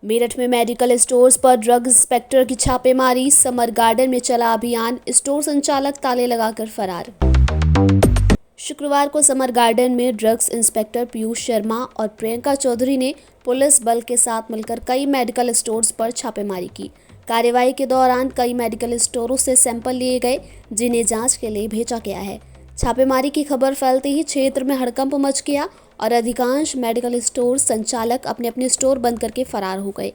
मेरठ में medical stores पर drug inspector की छापेमारी। समर गार्डन में चला अभियान, स्टोर संचालक ताले लगाकर फरार। शुक्रवार को समर गार्डन में ड्रग्स इंस्पेक्टर पीयूष शर्मा और प्रियंका चौधरी ने पुलिस बल के साथ मिलकर कई मेडिकल स्टोर्स पर छापेमारी की। कार्रवाई के दौरान कई मेडिकल स्टोरों से सैंपल लिए गए, जिन्हें जांच के लिए भेजा गया है। छापेमारी की खबर फैलते ही क्षेत्र में हड़कंप मच गया और अधिकांश मेडिकल स्टोर संचालक अपने अपने स्टोर बंद करके फरार हो गए।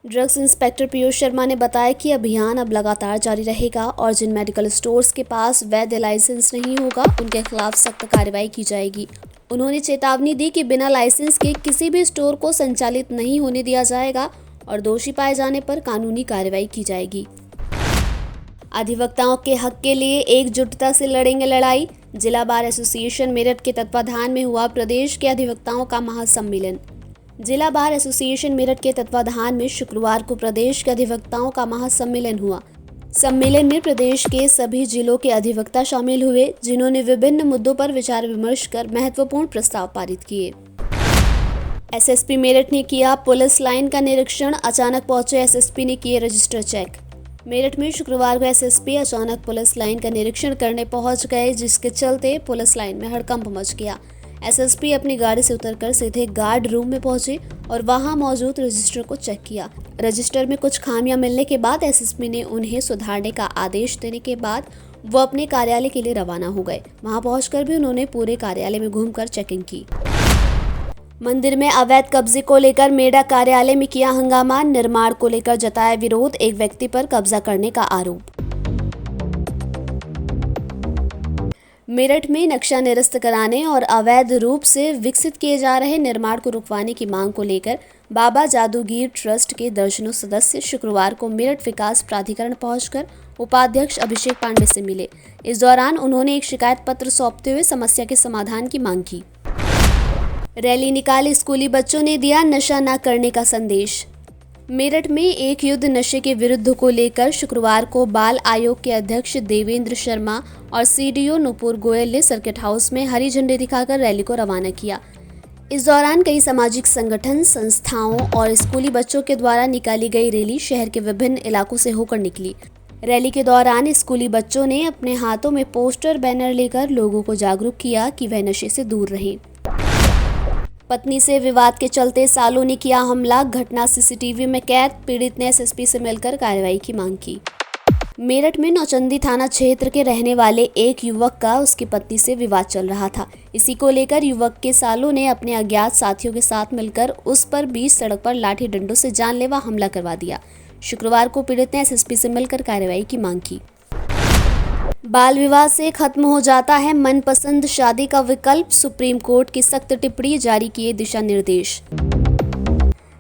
ड्रग्स इंस्पेक्टर पीयूष शर्मा ने बताया कि अभियान अब लगातार जारी रहेगा और जिन मेडिकल स्टोर्स के पास वैध लाइसेंस नहीं होगा, उनके खिलाफ सख्त कार्रवाई की जाएगी। उन्होंने चेतावनी दी कि बिना लाइसेंस के किसी भी स्टोर को संचालित नहीं होने दिया जाएगा और दोषी पाए जाने पर कानूनी कार्रवाई की जाएगी। अधिवक्ताओं के हक के लिए एकजुटता से लड़ेंगे लड़ाई। जिला बार एसोसिएशन मेरठ के तत्वाधान में हुआ प्रदेश के अधिवक्ताओं का महासम्मेलन। जिला बार एसोसिएशन मेरठ के तत्वाधान में शुक्रवार को प्रदेश के अधिवक्ताओं का महासम्मेलन हुआ। सम्मेलन में प्रदेश के सभी जिलों के अधिवक्ता शामिल हुए, जिन्होंने विभिन्न मुद्दों पर विचार विमर्श कर महत्वपूर्ण प्रस्ताव पारित किए। एसएसपी मेरठ ने किया पुलिस लाइन का निरीक्षण। अचानक पहुंचे एसएसपी ने किए रजिस्टर चेक। मेरठ में शुक्रवार को एसएसपी अचानक पुलिस लाइन का निरीक्षण करने पहुंच गए, जिसके चलते पुलिस लाइन में हड़कंप मच गया। एसएसपी अपनी गाड़ी से उतरकर सीधे गार्ड रूम में पहुंचे और वहां मौजूद रजिस्टर को चेक किया। रजिस्टर में कुछ खामियां मिलने के बाद एसएसपी ने उन्हें सुधारने का आदेश देने के बाद वो अपने कार्यालय के लिए रवाना हो गए। वहां पहुंचकर भी उन्होंने पूरे कार्यालय में घूमकर चेकिंग की। मंदिर में अवैध कब्जे को लेकर मेडा कार्यालय में किया हंगामा। निर्माण को लेकर जताया विरोध। एक व्यक्ति पर कब्जा करने का आरोप। मेरठ में नक्शा निरस्त कराने और अवैध रूप से विकसित किए जा रहे निर्माण को रुकवाने की मांग को लेकर बाबा जादूगीर ट्रस्ट के दर्जनों सदस्य शुक्रवार को मेरठ विकास प्राधिकरण पहुंचकर उपाध्यक्ष अभिषेक पांडे से मिले। इस दौरान उन्होंने एक शिकायत पत्र सौंपते हुए समस्या के समाधान की मांग की। रैली निकाली। स्कूली बच्चों ने दिया नशा न करने का संदेश। मेरठ में एक युद्ध नशे के विरुद्ध को लेकर शुक्रवार को बाल आयोग के अध्यक्ष देवेंद्र शर्मा और सीडीओ नुपुर गोयल ने सर्किट हाउस में हरी झंडी दिखाकर रैली को रवाना किया। इस दौरान कई सामाजिक संगठन, संस्थाओं और स्कूली बच्चों के द्वारा निकाली गई रैली शहर के विभिन्न इलाकों से होकर निकली। रैली के दौरान स्कूली बच्चों ने अपने हाथों में पोस्टर, बैनर लेकर लोगों को जागरूक किया कि वह नशे से दूर रहें। पत्नी से विवाद के चलते सालों ने किया हमला। घटना सीसीटीवी में कैद। पीड़ित ने एसएसपी से मिलकर कार्रवाई की मांग की। मेरठ में नौचंदी थाना क्षेत्र के रहने वाले एक युवक का उसकी पत्नी से विवाद चल रहा था। इसी को लेकर युवक के सालों ने अपने अज्ञात साथियों के साथ मिलकर उस पर बीच सड़क पर लाठी डंडों से जानलेवा हमला करवा दिया। शुक्रवार को पीड़ित ने एसएसपी से मिलकर कार्रवाई की मांग की। बाल विवाह से खत्म हो जाता है मनपसंद शादी का विकल्प। सुप्रीम कोर्ट की सख्त टिप्पणी, जारी किए दिशा निर्देश।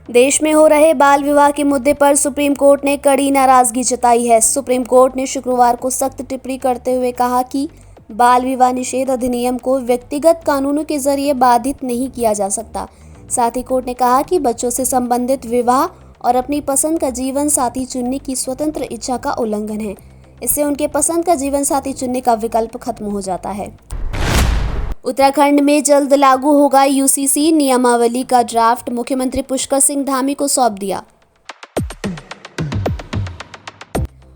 देश में हो रहे बाल विवाह के मुद्दे पर सुप्रीम कोर्ट ने कड़ी नाराजगी जताई है। सुप्रीम कोर्ट ने शुक्रवार को सख्त टिप्पणी करते हुए कहा कि बाल विवाह निषेध अधिनियम को व्यक्तिगत कानूनों के जरिए बाधित नहीं किया जा सकता। साथ ही कोर्ट ने कहा कि बच्चों से संबंधित विवाह और अपनी पसंद का जीवन साथी चुनने की स्वतंत्र इच्छा का उल्लंघन है। इससे उनके पसंद का जीवन साथी चुनने का विकल्प खत्म हो जाता है। उत्तराखंड में जल्द लागू होगा यूसीसी नियमावली का ड्राफ्ट। मुख्यमंत्री पुष्कर सिंह धामी को सौंप दिया।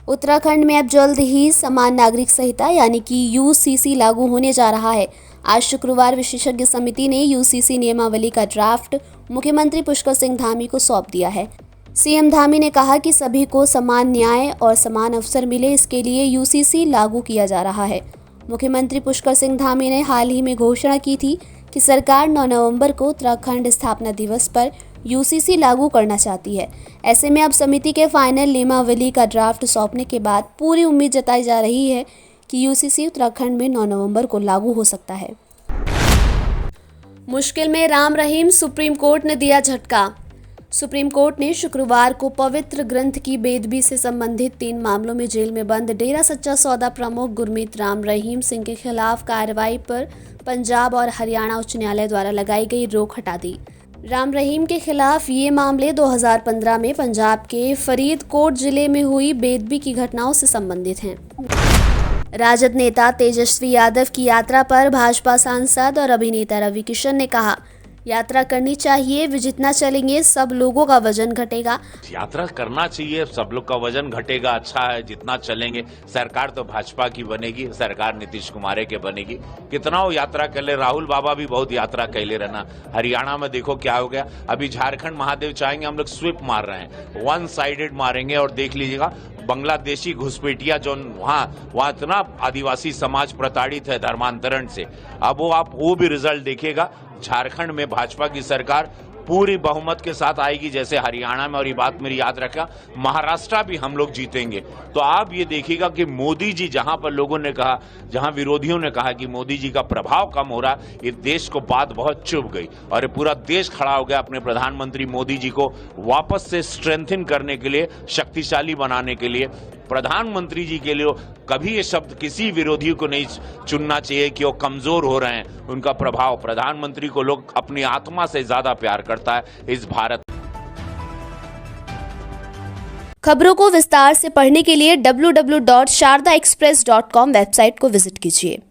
उत्तराखंड में अब जल्द ही समान नागरिक संहिता यानी कि यूसीसी लागू होने जा रहा है। आज शुक्रवार विशेषज्ञ समिति ने यूसीसी नियमावली का ड्राफ्ट मुख्यमंत्री पुष्कर सिंह धामी को सौंप दिया है। सीएम धामी ने कहा कि सभी को समान न्याय और समान अवसर मिले, इसके लिए यूसीसी लागू किया जा रहा है। मुख्यमंत्री पुष्कर सिंह धामी ने हाल ही में घोषणा की थी कि सरकार 9 नवंबर को उत्तराखंड स्थापना दिवस पर यूसीसी लागू करना चाहती है। ऐसे में अब समिति के फाइनल नियमावली का ड्राफ्ट सौंपने के बाद पूरी उम्मीद जताई जा रही है कि यूसीसी उत्तराखंड में 9 नवंबर को लागू हो सकता है। मुश्किल में राम रहीम, सुप्रीम कोर्ट ने दिया झटका। सुप्रीम कोर्ट ने शुक्रवार को पवित्र ग्रंथ की बेदबी से संबंधित 3 मामलों में जेल में बंद डेरा सच्चा सौदा प्रमुख गुरमीत राम रहीम सिंह के खिलाफ कार्रवाई पर पंजाब और हरियाणा उच्च न्यायालय द्वारा लगाई गई रोक हटा दी। राम रहीम के खिलाफ ये मामले 2015 में पंजाब के फरीदकोट जिले में हुई बेदबी की घटनाओं से संबंधित हैं। राजद नेता तेजस्वी यादव की यात्रा पर भाजपा सांसद और अभिनेता रवि किशन ने कहा, यात्रा करनी चाहिए, वे जितना चलेंगे सब लोगों का वजन घटेगा। यात्रा करना चाहिए, सब लोग का वजन घटेगा, अच्छा है जितना चलेंगे। सरकार तो भाजपा की बनेगी, सरकार नीतीश कुमार के बनेगी, कितना वो यात्रा कर ले। राहुल बाबा भी बहुत यात्रा कैले रहना। हरियाणा में देखो क्या हो गया। अभी झारखंड महादेव चाहेंगे, हम लोग स्वीप मार रहे हैं, वन साइडेड मारेंगे। और देख लीजिएगा बांग्लादेशी घुसपैठिया जो वहां इतना आदिवासी समाज प्रताड़ित है धर्मांतरण से, अब वो भी रिजल्ट देखिएगा। झारखंड में भाजपा की सरकार पूरी बहुमत के साथ आएगी, जैसे हरियाणा में, और ये बात मेरी याद रखा, महाराष्ट्र भी हम लोग जीतेंगे। तो आप ये देखिएगा कि मोदी जी, जहां पर लोगों ने कहा, जहां विरोधियों ने कहा कि मोदी जी का प्रभाव कम हो रहा, इस देश को बात बहुत चुभ गई और ये पूरा देश खड़ा हो गया अपने प्रधानमंत्री मोदी जी को वापस से स्ट्रेंथन करने के लिए, शक्तिशाली बनाने के लिए। प्रधानमंत्री जी के लिए कभी ये शब्द किसी विरोधी को नहीं चुनना चाहिए कि वो कमजोर हो रहे हैं। उनका प्रभाव, प्रधानमंत्री को लोग अपनी आत्मा से ज्यादा प्यार करता है इस भारत। खबरों को विस्तार से पढ़ने के लिए www.shardaexpress.com वेबसाइट को विजिट कीजिए।